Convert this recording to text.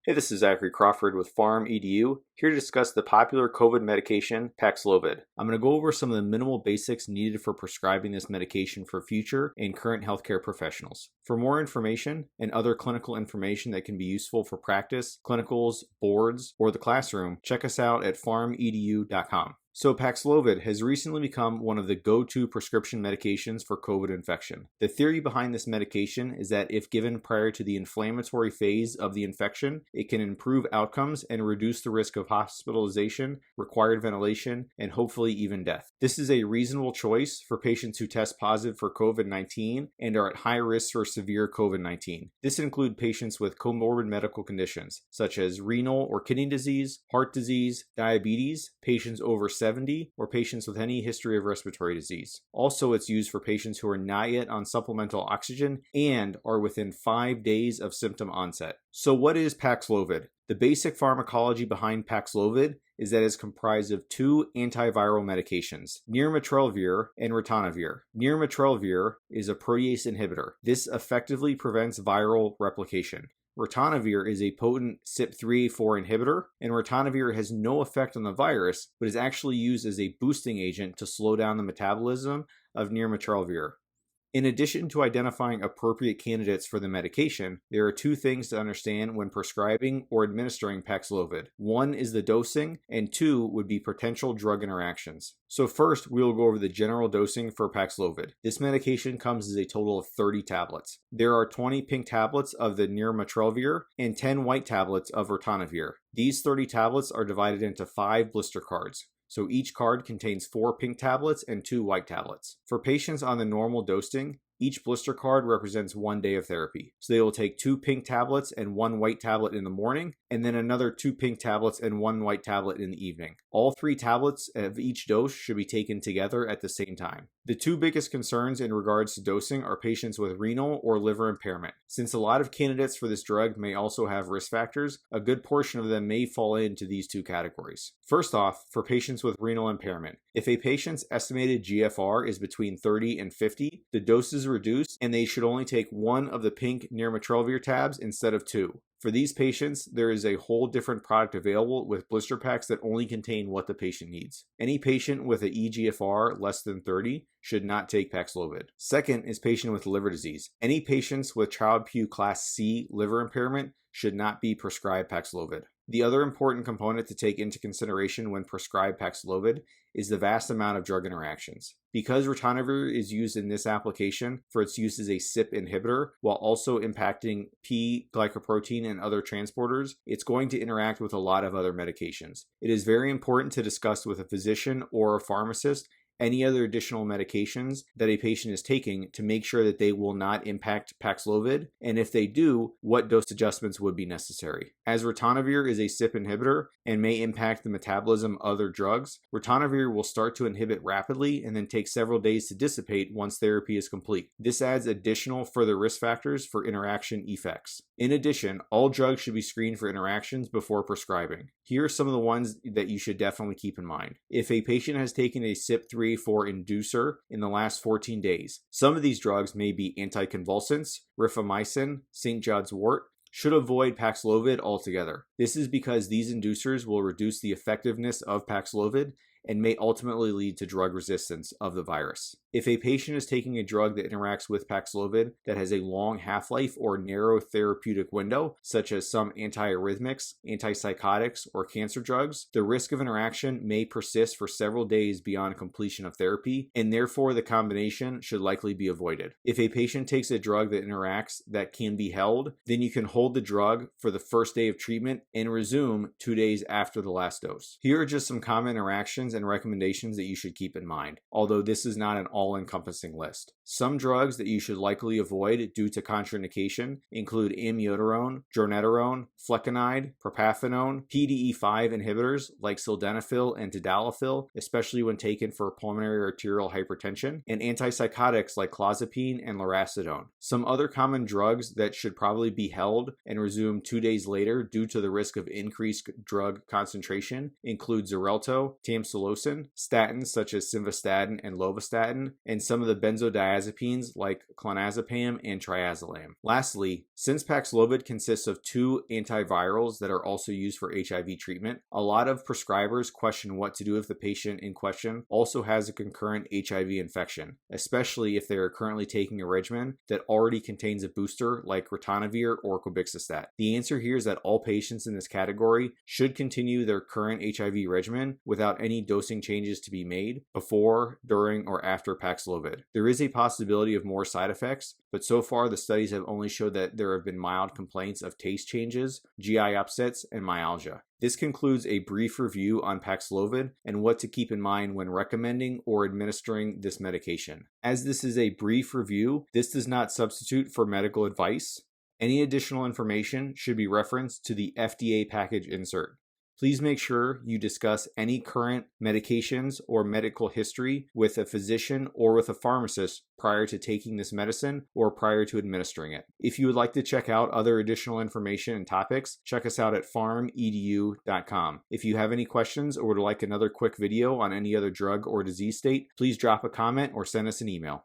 Hey, this is Zachary Crawford with pharmacology, here to discuss the popular COVID medication, Paxlovid. I'm going to go over some of the minimal basics needed for prescribing this medication for future and current healthcare professionals. For more information and other clinical information that can be useful for practice, clinicals, boards, or the classroom, check us out at pharmedu.com. So Paxlovid has recently become one of the go-to prescription medications for COVID infection. The theory behind this medication is that if given prior to the inflammatory phase of the infection, it can improve outcomes and reduce the risk of hospitalization, required ventilation, and hopefully even death. This is a reasonable choice for patients who test positive for COVID-19 and are at high risk for severe COVID-19. This includes patients with comorbid medical conditions such as renal or kidney disease, heart disease, diabetes, patients over 70, or patients with any history of respiratory disease. Also, it's used for patients who are not yet on supplemental oxygen and are within 5 days of symptom onset. So what is Paxlovid? The basic pharmacology behind Paxlovid is that it's comprised of two antiviral medications, nirmatrelvir and ritonavir. Nirmatrelvir is a protease inhibitor. This effectively prevents viral replication. Ritonavir is a potent CYP3A4 inhibitor, and ritonavir has no effect on the virus, but is actually used as a boosting agent to slow down the metabolism of nirmatrelvir. In addition to identifying appropriate candidates for the medication, there are two things to understand when prescribing or administering Paxlovid. One is the dosing, and two would be potential drug interactions. So first, we will go over the general dosing for Paxlovid. This medication comes as a total of 30 tablets. There are 20 pink tablets of the nirmatrelvir and 10 white tablets of ritonavir. These 30 tablets are divided into 5 blister cards. So each card contains 4 pink tablets and 2 white tablets. For patients on the normal dosing, each blister card represents 1 day of therapy. So they will take 2 pink tablets and 1 white tablet in the morning, and then another 2 pink tablets and 1 white tablet in the evening. All 3 tablets of each dose should be taken together at the same time. The two biggest concerns in regards to dosing are patients with renal or liver impairment. Since a lot of candidates for this drug may also have risk factors, a good portion of them may fall into these two categories. First off, for patients with renal impairment, if a patient's estimated GFR is between 30 and 50, the dose is reduced and they should only take 1 of the pink nirmatrelvir tabs instead of 2. For these patients, there is a whole different product available with blister packs that only contain what the patient needs. Any patient with an eGFR less than 30 should not take Paxlovid. Second is patient with liver disease. Any patients with Child-Pugh Class C liver impairment should not be prescribed Paxlovid. The other important component to take into consideration when prescribed Paxlovid is the vast amount of drug interactions. Because ritonavir is used in this application for its use as a CYP inhibitor while also impacting P-glycoprotein and other transporters, it's going to interact with a lot of other medications. It is very important to discuss with a physician or a pharmacist any other additional medications that a patient is taking to make sure that they will not impact Paxlovid, and if they do, what dose adjustments would be necessary. As ritonavir is a CYP inhibitor and may impact the metabolism of other drugs, ritonavir will start to inhibit rapidly and then take several days to dissipate once therapy is complete. This adds additional further risk factors for interaction effects. In addition, all drugs should be screened for interactions before prescribing. Here are some of the ones that you should definitely keep in mind. If a patient has taken a CYP3A4 inducer in the last 14 days, some of these drugs may be anticonvulsants, rifamycin, St. John's wort, should avoid Paxlovid altogether. This is because these inducers will reduce the effectiveness of Paxlovid and may ultimately lead to drug resistance of the virus. If a patient is taking a drug that interacts with Paxlovid that has a long half-life or narrow therapeutic window, such as some antiarrhythmics, antipsychotics, or cancer drugs, the risk of interaction may persist for several days beyond completion of therapy, and therefore the combination should likely be avoided. If a patient takes a drug that interacts that can be held, then you can hold the drug for the first day of treatment and resume 2 days after the last dose. Here are just some common interactions and recommendations that you should keep in mind, although this is not an all-encompassing list. Some drugs that you should likely avoid due to contraindication include amiodarone, dronedarone, flecainide, propafenone, PDE5 inhibitors like sildenafil and tadalafil, especially when taken for pulmonary arterial hypertension, and antipsychotics like clozapine and lurasidone. Some other common drugs that should probably be held and resumed 2 days later due to the risk of increased drug concentration include Xarelto, Tamsulosin, psilocin, statins such as simvastatin and lovastatin, and some of the benzodiazepines like clonazepam and triazolam. Lastly, since Paxlovid consists of 2 antivirals that are also used for HIV treatment, a lot of prescribers question what to do if the patient in question also has a concurrent HIV infection, especially if they are currently taking a regimen that already contains a booster like ritonavir or cobixistat. The answer here is that all patients in this category should continue their current HIV regimen without any dosing changes to be made before, during, or after Paxlovid. There is a possibility of more side effects, but so far the studies have only showed that there have been mild complaints of taste changes, GI upsets, and myalgia. This concludes a brief review on Paxlovid and what to keep in mind when recommending or administering this medication. As this is a brief review, this does not substitute for medical advice. Any additional information should be referenced to the FDA package insert. Please make sure you discuss any current medications or medical history with a physician or with a pharmacist prior to taking this medicine or prior to administering it. If you would like to check out other additional information and topics, check us out at pharmedu.com. If you have any questions or would like another quick video on any other drug or disease state, please drop a comment or send us an email.